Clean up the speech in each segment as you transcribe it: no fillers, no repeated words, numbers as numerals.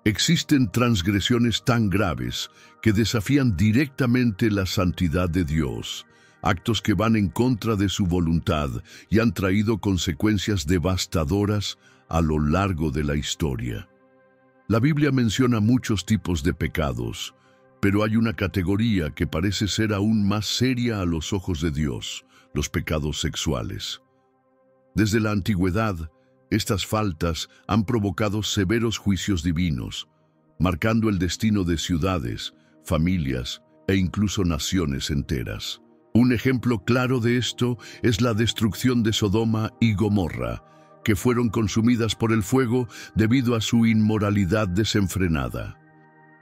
Existen transgresiones tan graves que desafían directamente la santidad de Dios, actos que van en contra de su voluntad y han traído consecuencias devastadoras a lo largo de la historia. La Biblia menciona muchos tipos de pecados, pero hay una categoría que parece ser aún más seria a los ojos de Dios: los pecados sexuales. Desde la antigüedad, estas faltas han provocado severos juicios divinos, marcando el destino de ciudades, familias e incluso naciones enteras. Un ejemplo claro de esto es la destrucción de Sodoma y Gomorra, que fueron consumidas por el fuego debido a su inmoralidad desenfrenada.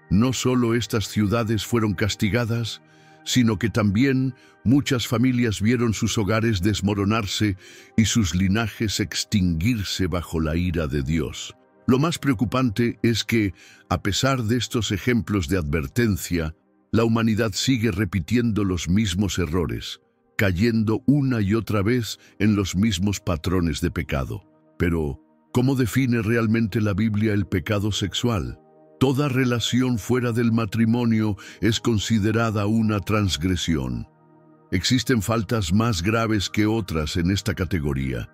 No solo estas ciudades fueron castigadas, sino que también muchas familias vieron sus hogares desmoronarse y sus linajes extinguirse bajo la ira de Dios. Lo más preocupante es que, a pesar de estos ejemplos de advertencia, la humanidad sigue repitiendo los mismos errores, cayendo una y otra vez en los mismos patrones de pecado. Pero, ¿cómo define realmente la Biblia el pecado sexual? Toda relación fuera del matrimonio es considerada una transgresión. ¿Existen faltas más graves que otras en esta categoría?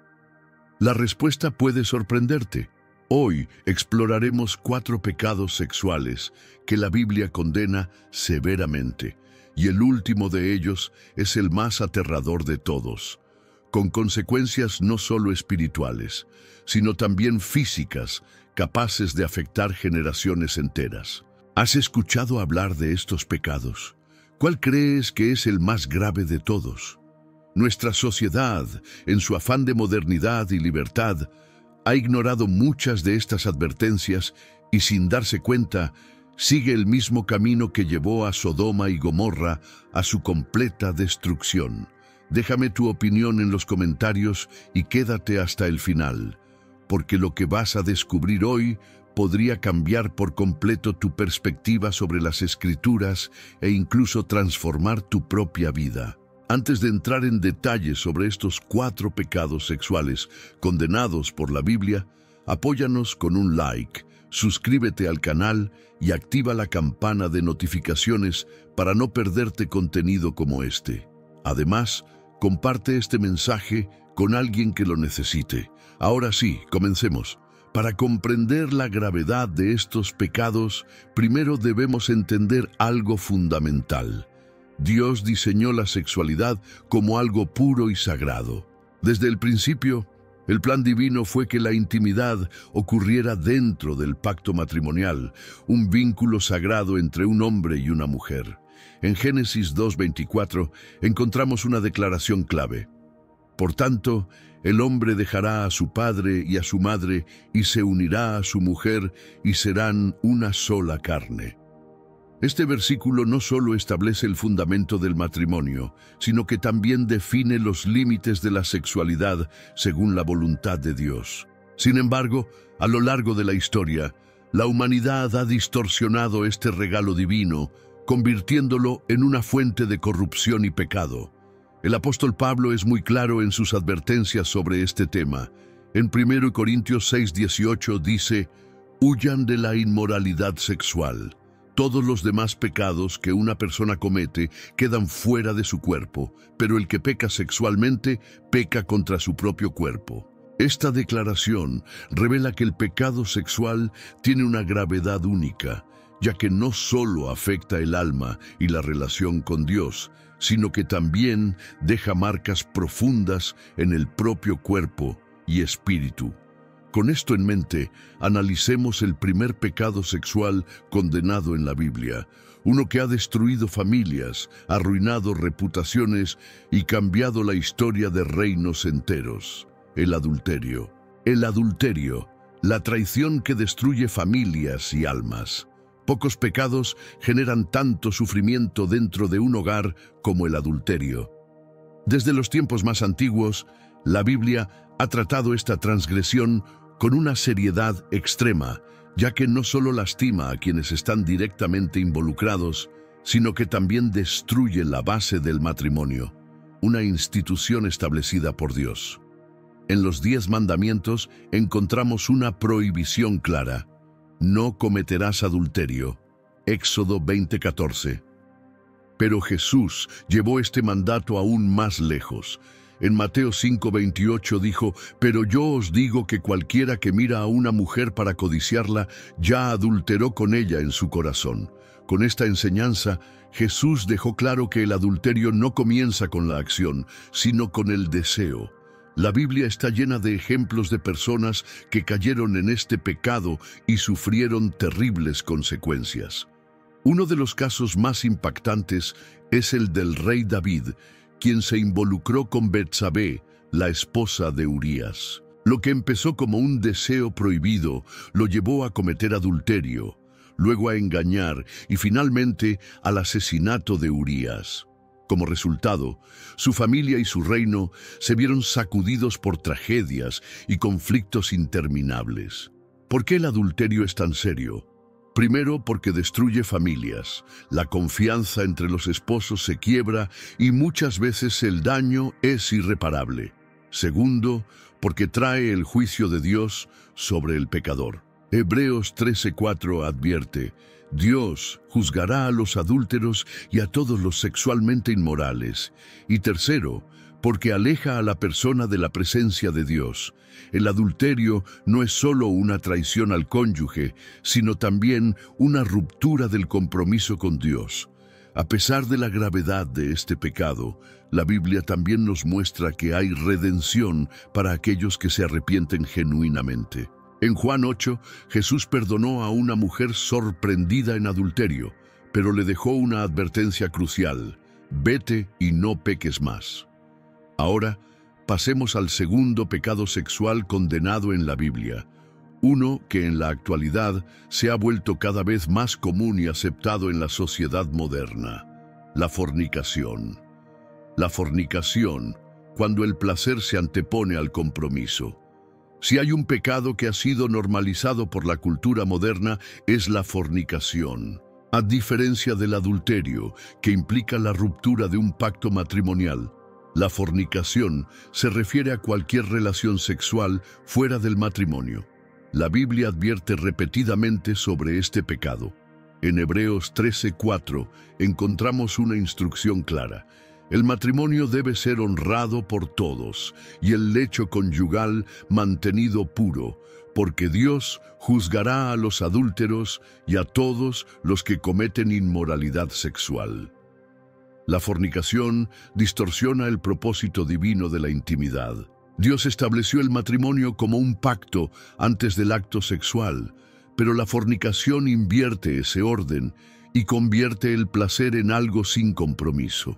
La respuesta puede sorprenderte. Hoy exploraremos 4 pecados sexuales que la Biblia condena severamente, y el último de ellos es el más aterrador de todos, con consecuencias no solo espirituales, sino también físicas, capaces de afectar generaciones enteras. ¿Has escuchado hablar de estos pecados? ¿Cuál crees que es el más grave de todos? Nuestra sociedad, en su afán de modernidad y libertad, ha ignorado muchas de estas advertencias y, sin darse cuenta, sigue el mismo camino que llevó a Sodoma y Gomorra a su completa destrucción. Déjame tu opinión en los comentarios y quédate hasta el final, porque lo que vas a descubrir hoy podría cambiar por completo tu perspectiva sobre las Escrituras e incluso transformar tu propia vida. Antes de entrar en detalles sobre estos 4 pecados sexuales condenados por la Biblia, apóyanos con un like, suscríbete al canal y activa la campana de notificaciones para no perderte contenido como este. Además, comparte este mensaje con alguien que lo necesite. Ahora sí, comencemos. Para comprender la gravedad de estos pecados, primero debemos entender algo fundamental. Dios diseñó la sexualidad como algo puro y sagrado. Desde el principio, el plan divino fue que la intimidad ocurriera dentro del pacto matrimonial, un vínculo sagrado entre un hombre y una mujer. En Génesis 2:24 encontramos una declaración clave. Por tanto, el hombre dejará a su padre y a su madre y se unirá a su mujer y serán una sola carne. Este versículo no solo establece el fundamento del matrimonio, sino que también define los límites de la sexualidad según la voluntad de Dios. Sin embargo, a lo largo de la historia, la humanidad ha distorsionado este regalo divino, convirtiéndolo en una fuente de corrupción y pecado. El apóstol Pablo es muy claro en sus advertencias sobre este tema. En 1 Corintios 6:18 dice: «Huyan de la inmoralidad sexual». Todos los demás pecados que una persona comete quedan fuera de su cuerpo, pero el que peca sexualmente peca contra su propio cuerpo. Esta declaración revela que el pecado sexual tiene una gravedad única, ya que no solo afecta el alma y la relación con Dios, sino que también deja marcas profundas en el propio cuerpo y espíritu. Con esto en mente, analicemos el primer pecado sexual condenado en la Biblia, uno que ha destruido familias, arruinado reputaciones y cambiado la historia de reinos enteros: el adulterio. El adulterio, la traición que destruye familias y almas. Pocos pecados generan tanto sufrimiento dentro de un hogar como el adulterio. Desde los tiempos más antiguos, la Biblia ha tratado esta transgresión con una seriedad extrema, ya que no solo lastima a quienes están directamente involucrados, sino que también destruye la base del matrimonio, una institución establecida por Dios. En los 10 mandamientos encontramos una prohibición clara: no cometerás adulterio. Éxodo 20:14. Pero Jesús llevó este mandato aún más lejos. En Mateo 5:28 dijo: pero yo os digo que cualquiera que mira a una mujer para codiciarla, ya adulteró con ella en su corazón. Con esta enseñanza, Jesús dejó claro que el adulterio no comienza con la acción, sino con el deseo. La Biblia está llena de ejemplos de personas que cayeron en este pecado y sufrieron terribles consecuencias. Uno de los casos más impactantes es el del rey David, quien se involucró con Betsabé, la esposa de Urías. Lo que empezó como un deseo prohibido lo llevó a cometer adulterio, luego a engañar y finalmente al asesinato de Urías. Como resultado, su familia y su reino se vieron sacudidos por tragedias y conflictos interminables. ¿Por qué el adulterio es tan serio? Primero, porque destruye familias. La confianza entre los esposos se quiebra y muchas veces el daño es irreparable. Segundo, porque trae el juicio de Dios sobre el pecador. Hebreos 13:4 advierte: Dios juzgará a los adúlteros y a todos los sexualmente inmorales. Y tercero, porque aleja a la persona de la presencia de Dios. El adulterio no es solo una traición al cónyuge, sino también una ruptura del compromiso con Dios. A pesar de la gravedad de este pecado, la Biblia también nos muestra que hay redención para aquellos que se arrepienten genuinamente. En Juan 8, Jesús perdonó a una mujer sorprendida en adulterio, pero le dejó una advertencia crucial: vete y no peques más. Ahora, pasemos al segundo pecado sexual condenado en la Biblia, uno que en la actualidad se ha vuelto cada vez más común y aceptado en la sociedad moderna: la fornicación. La fornicación, cuando el placer se antepone al compromiso. Si hay un pecado que ha sido normalizado por la cultura moderna, es la fornicación. A diferencia del adulterio, que implica la ruptura de un pacto matrimonial, la fornicación se refiere a cualquier relación sexual fuera del matrimonio. La Biblia advierte repetidamente sobre este pecado. En Hebreos 13:4 encontramos una instrucción clara: el matrimonio debe ser honrado por todos y el lecho conyugal mantenido puro, porque Dios juzgará a los adúlteros y a todos los que cometen inmoralidad sexual. La fornicación distorsiona el propósito divino de la intimidad. Dios estableció el matrimonio como un pacto antes del acto sexual, pero la fornicación invierte ese orden y convierte el placer en algo sin compromiso.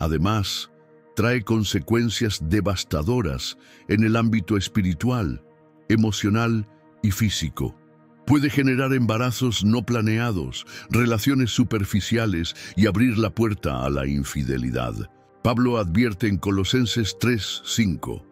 Además, trae consecuencias devastadoras en el ámbito espiritual, emocional y físico. Puede generar embarazos no planeados, relaciones superficiales y abrir la puerta a la infidelidad. Pablo advierte en Colosenses 3:5: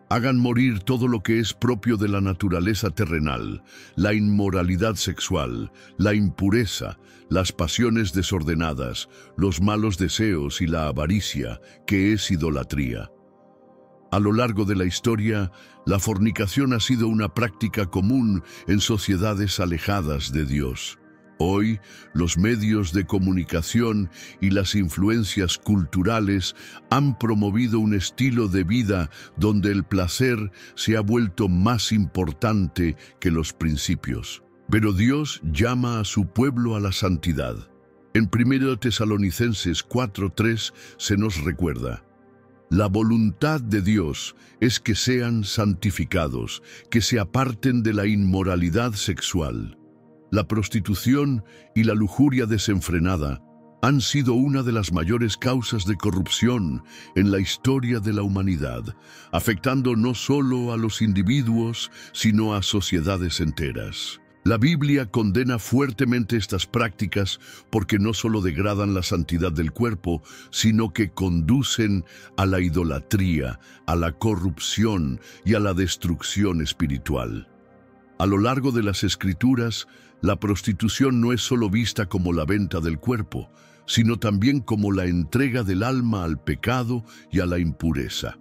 hagan morir todo lo que es propio de la naturaleza terrenal, la inmoralidad sexual, la impureza, las pasiones desordenadas, los malos deseos y la avaricia, que es idolatría. A lo largo de la historia, la fornicación ha sido una práctica común en sociedades alejadas de Dios. Hoy, los medios de comunicación y las influencias culturales han promovido un estilo de vida donde el placer se ha vuelto más importante que los principios. Pero Dios llama a su pueblo a la santidad. En 1 Tesalonicenses 4:3 se nos recuerda: la voluntad de Dios es que sean santificados, que se aparten de la inmoralidad sexual. La prostitución y la lujuria desenfrenada han sido una de las mayores causas de corrupción en la historia de la humanidad, afectando no solo a los individuos, sino a sociedades enteras. La Biblia condena fuertemente estas prácticas porque no solo degradan la santidad del cuerpo, sino que conducen a la idolatría, a la corrupción y a la destrucción espiritual. A lo largo de las Escrituras, la prostitución no es solo vista como la venta del cuerpo, sino también como la entrega del alma al pecado y a la impureza.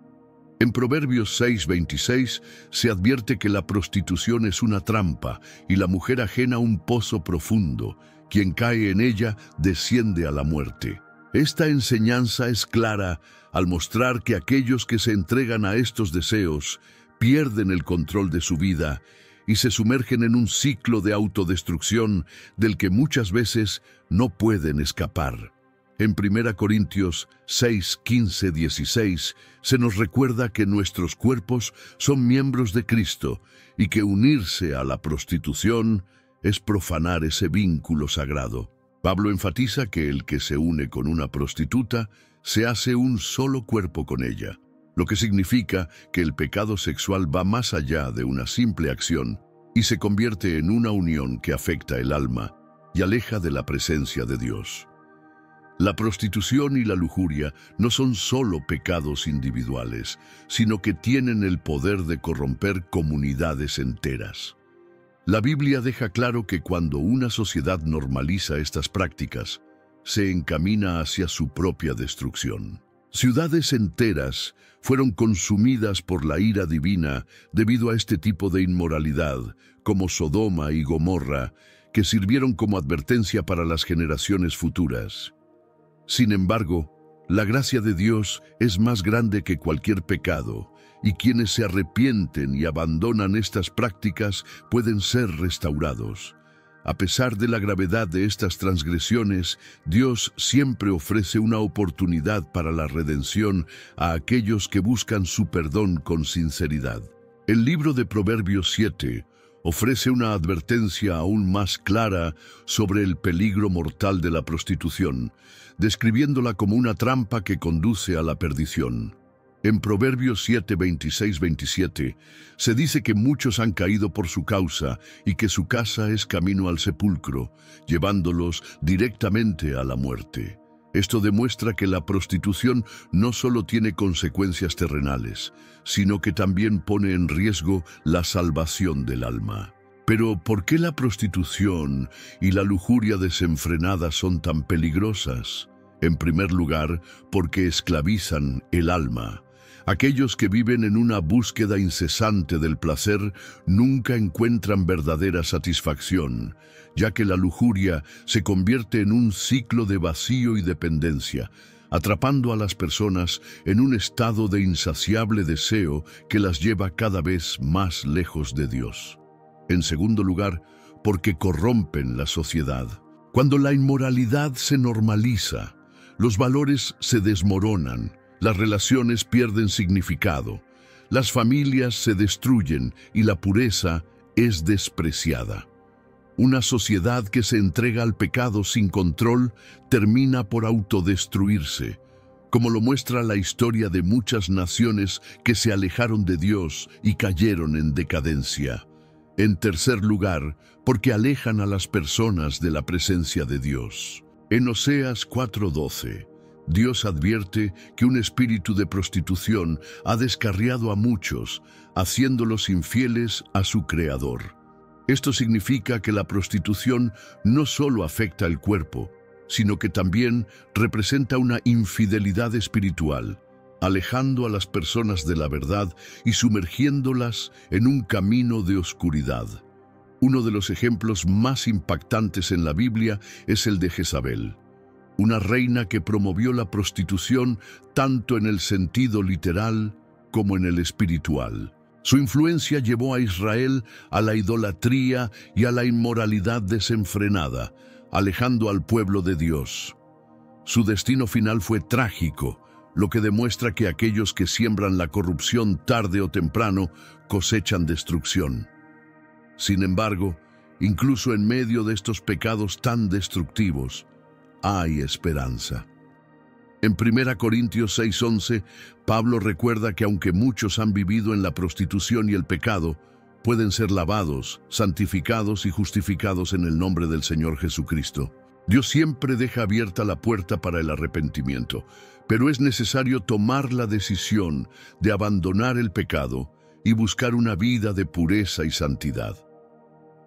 En Proverbios 6:26 se advierte que la prostitución es una trampa y la mujer ajena un pozo profundo. Quien cae en ella desciende a la muerte. Esta enseñanza es clara al mostrar que aquellos que se entregan a estos deseos pierden el control de su vida y se sumergen en un ciclo de autodestrucción del que muchas veces no pueden escapar. En 1 Corintios 6, 15, 16 se nos recuerda que nuestros cuerpos son miembros de Cristo y que unirse a la prostitución es profanar ese vínculo sagrado. Pablo enfatiza que el que se une con una prostituta se hace un solo cuerpo con ella, lo que significa que el pecado sexual va más allá de una simple acción y se convierte en una unión que afecta el alma y aleja de la presencia de Dios. La prostitución y la lujuria no son solo pecados individuales, sino que tienen el poder de corromper comunidades enteras. La Biblia deja claro que cuando una sociedad normaliza estas prácticas, se encamina hacia su propia destrucción. Ciudades enteras fueron consumidas por la ira divina debido a este tipo de inmoralidad, como Sodoma y Gomorra, que sirvieron como advertencia para las generaciones futuras. Sin embargo, la gracia de Dios es más grande que cualquier pecado, y quienes se arrepienten y abandonan estas prácticas pueden ser restaurados. A pesar de la gravedad de estas transgresiones, Dios siempre ofrece una oportunidad para la redención a aquellos que buscan su perdón con sinceridad. El libro de Proverbios 7 ofrece una advertencia aún más clara sobre el peligro mortal de la prostitución, describiéndola como una trampa que conduce a la perdición. En Proverbios 7, 26, 27, se dice que muchos han caído por su causa y que su casa es camino al sepulcro, llevándolos directamente a la muerte. Esto demuestra que la prostitución no solo tiene consecuencias terrenales, sino que también pone en riesgo la salvación del alma. Pero, ¿por qué la prostitución y la lujuria desenfrenada son tan peligrosas? En primer lugar, porque esclavizan el alma. Aquellos que viven en una búsqueda incesante del placer nunca encuentran verdadera satisfacción, ya que la lujuria se convierte en un ciclo de vacío y dependencia, atrapando a las personas en un estado de insaciable deseo que las lleva cada vez más lejos de Dios. En segundo lugar, porque corrompen la sociedad. Cuando la inmoralidad se normaliza, los valores se desmoronan, las relaciones pierden significado, las familias se destruyen y la pureza es despreciada. Una sociedad que se entrega al pecado sin control termina por autodestruirse, como lo muestra la historia de muchas naciones que se alejaron de Dios y cayeron en decadencia. En tercer lugar, porque alejan a las personas de la presencia de Dios. En Oseas 4:12, Dios advierte que un espíritu de prostitución ha descarriado a muchos, haciéndolos infieles a su Creador. Esto significa que la prostitución no solo afecta el cuerpo, sino que también representa una infidelidad espiritual, alejando a las personas de la verdad y sumergiéndolas en un camino de oscuridad. Uno de los ejemplos más impactantes en la Biblia es el de Jezabel, una reina que promovió la prostitución tanto en el sentido literal como en el espiritual. Su influencia llevó a Israel a la idolatría y a la inmoralidad desenfrenada, alejando al pueblo de Dios. Su destino final fue trágico, lo que demuestra que aquellos que siembran la corrupción tarde o temprano cosechan destrucción. Sin embargo, incluso en medio de estos pecados tan destructivos, hay esperanza. En 1 Corintios 6:11, Pablo recuerda que aunque muchos han vivido en la prostitución y el pecado, pueden ser lavados, santificados y justificados en el nombre del Señor Jesucristo. Dios siempre deja abierta la puerta para el arrepentimiento, pero es necesario tomar la decisión de abandonar el pecado y buscar una vida de pureza y santidad.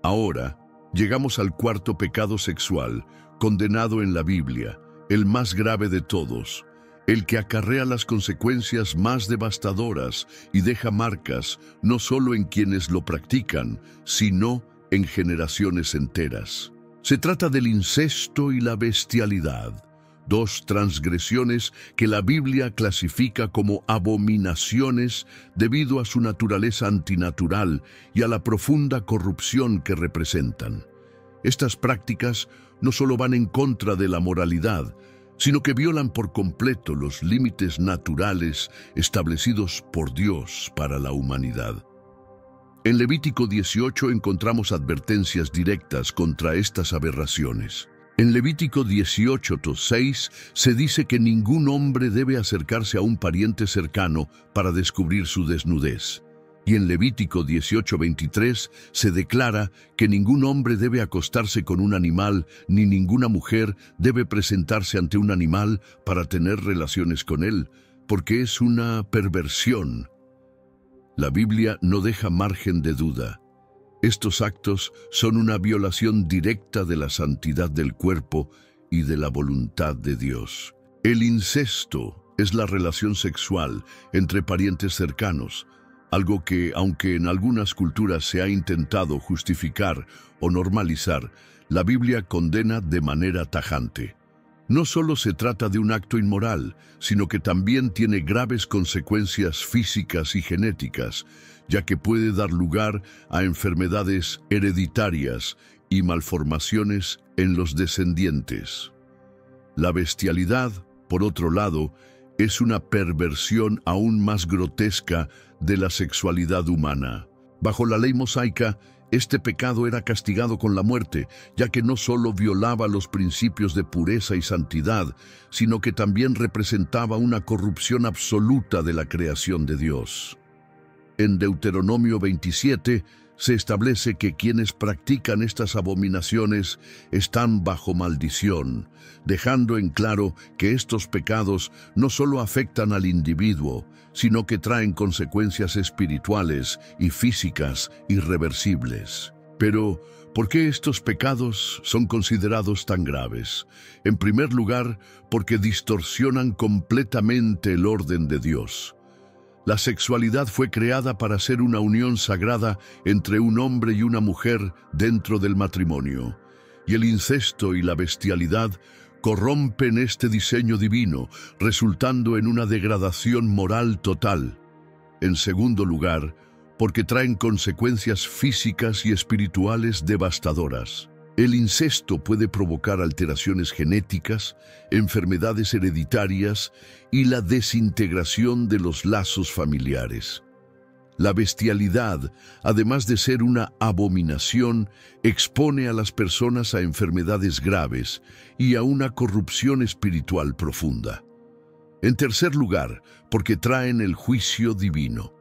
Ahora, llegamos al cuarto pecado sexual, condenado en la Biblia, el más grave de todos, el que acarrea las consecuencias más devastadoras y deja marcas no solo en quienes lo practican, sino en generaciones enteras. Se trata del incesto y la bestialidad, dos transgresiones que la Biblia clasifica como abominaciones debido a su naturaleza antinatural y a la profunda corrupción que representan. Estas prácticas no solo van en contra de la moralidad, sino que violan por completo los límites naturales establecidos por Dios para la humanidad. En Levítico 18 encontramos advertencias directas contra estas aberraciones. En Levítico 18:6 se dice que ningún hombre debe acercarse a un pariente cercano para descubrir su desnudez. Y en Levítico 18:23 se declara que ningún hombre debe acostarse con un animal, ni ninguna mujer debe presentarse ante un animal para tener relaciones con él, porque es una perversión. La Biblia no deja margen de duda. Estos actos son una violación directa de la santidad del cuerpo y de la voluntad de Dios. El incesto es la relación sexual entre parientes cercanos, algo que, aunque en algunas culturas se ha intentado justificar o normalizar, la Biblia condena de manera tajante. No solo se trata de un acto inmoral, sino que también tiene graves consecuencias físicas y genéticas, ya que puede dar lugar a enfermedades hereditarias y malformaciones en los descendientes. La bestialidad, por otro lado, es una perversión aún más grotesca de la sexualidad humana. Bajo la ley mosaica, este pecado era castigado con la muerte, ya que no solo violaba los principios de pureza y santidad, sino que también representaba una corrupción absoluta de la creación de Dios. En Deuteronomio 27 se establece que quienes practican estas abominaciones están bajo maldición, dejando en claro que estos pecados no solo afectan al individuo, sino que traen consecuencias espirituales y físicas irreversibles. Pero, ¿por qué estos pecados son considerados tan graves? En primer lugar, porque distorsionan completamente el orden de Dios. La sexualidad fue creada para ser una unión sagrada entre un hombre y una mujer dentro del matrimonio, y el incesto y la bestialidad corrompen este diseño divino, resultando en una degradación moral total. En segundo lugar, porque traen consecuencias físicas y espirituales devastadoras. El incesto puede provocar alteraciones genéticas, enfermedades hereditarias y la desintegración de los lazos familiares. La bestialidad, además de ser una abominación, expone a las personas a enfermedades graves y a una corrupción espiritual profunda. En tercer lugar, porque traen el juicio divino.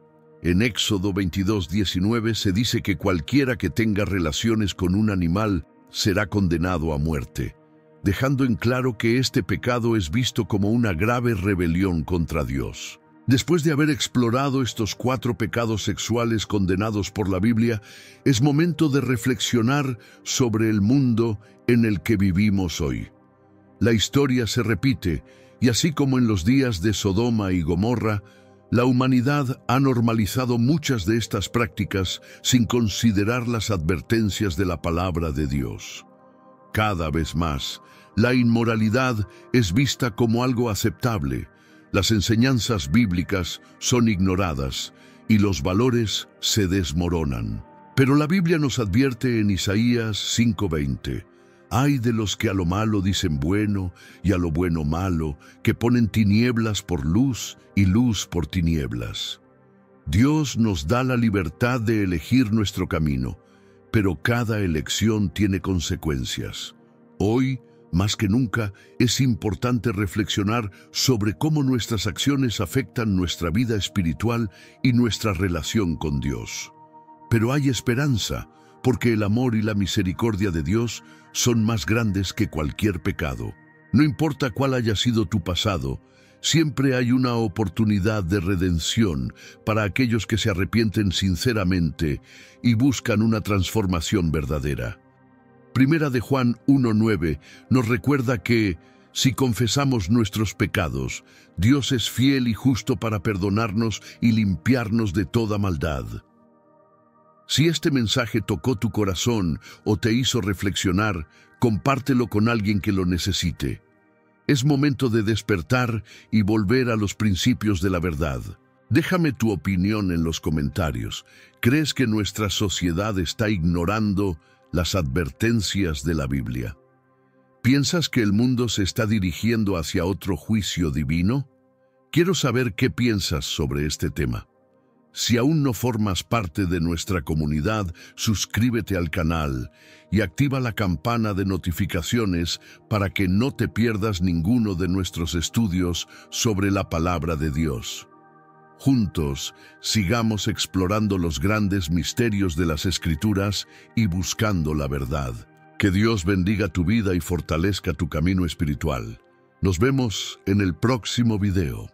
En Éxodo 22:19 se dice que cualquiera que tenga relaciones con un animal será condenado a muerte, dejando en claro que este pecado es visto como una grave rebelión contra Dios. Después de haber explorado estos 4 pecados sexuales condenados por la Biblia, es momento de reflexionar sobre el mundo en el que vivimos hoy. La historia se repite, y así como en los días de Sodoma y Gomorra, la humanidad ha normalizado muchas de estas prácticas sin considerar las advertencias de la palabra de Dios. Cada vez más, la inmoralidad es vista como algo aceptable, las enseñanzas bíblicas son ignoradas y los valores se desmoronan. Pero la Biblia nos advierte en Isaías 5:20, «Ay de los que a lo malo dicen bueno y a lo bueno malo, que ponen tinieblas por luz y luz por tinieblas». Dios nos da la libertad de elegir nuestro camino, pero cada elección tiene consecuencias. Hoy, más que nunca, es importante reflexionar sobre cómo nuestras acciones afectan nuestra vida espiritual y nuestra relación con Dios. Pero hay esperanza, porque el amor y la misericordia de Dios son más grandes que cualquier pecado. No importa cuál haya sido tu pasado, siempre hay una oportunidad de redención para aquellos que se arrepienten sinceramente y buscan una transformación verdadera. Primera de Juan 1:9 nos recuerda que Si confesamos nuestros pecados, Dios es fiel y justo para perdonarnos y limpiarnos de toda maldad. Si este mensaje tocó tu corazón o te hizo reflexionar, compártelo con alguien que lo necesite. Es momento de despertar y volver a los principios de la verdad. Déjame tu opinión en los comentarios. ¿Crees que nuestra sociedad está ignorando las advertencias de la Biblia? ¿Piensas que el mundo se está dirigiendo hacia otro juicio divino? Quiero saber qué piensas sobre este tema. Si aún no formas parte de nuestra comunidad, suscríbete al canal y activa la campana de notificaciones para que no te pierdas ninguno de nuestros estudios sobre la palabra de Dios. Juntos, sigamos explorando los grandes misterios de las Escrituras y buscando la verdad. Que Dios bendiga tu vida y fortalezca tu camino espiritual. Nos vemos en el próximo video.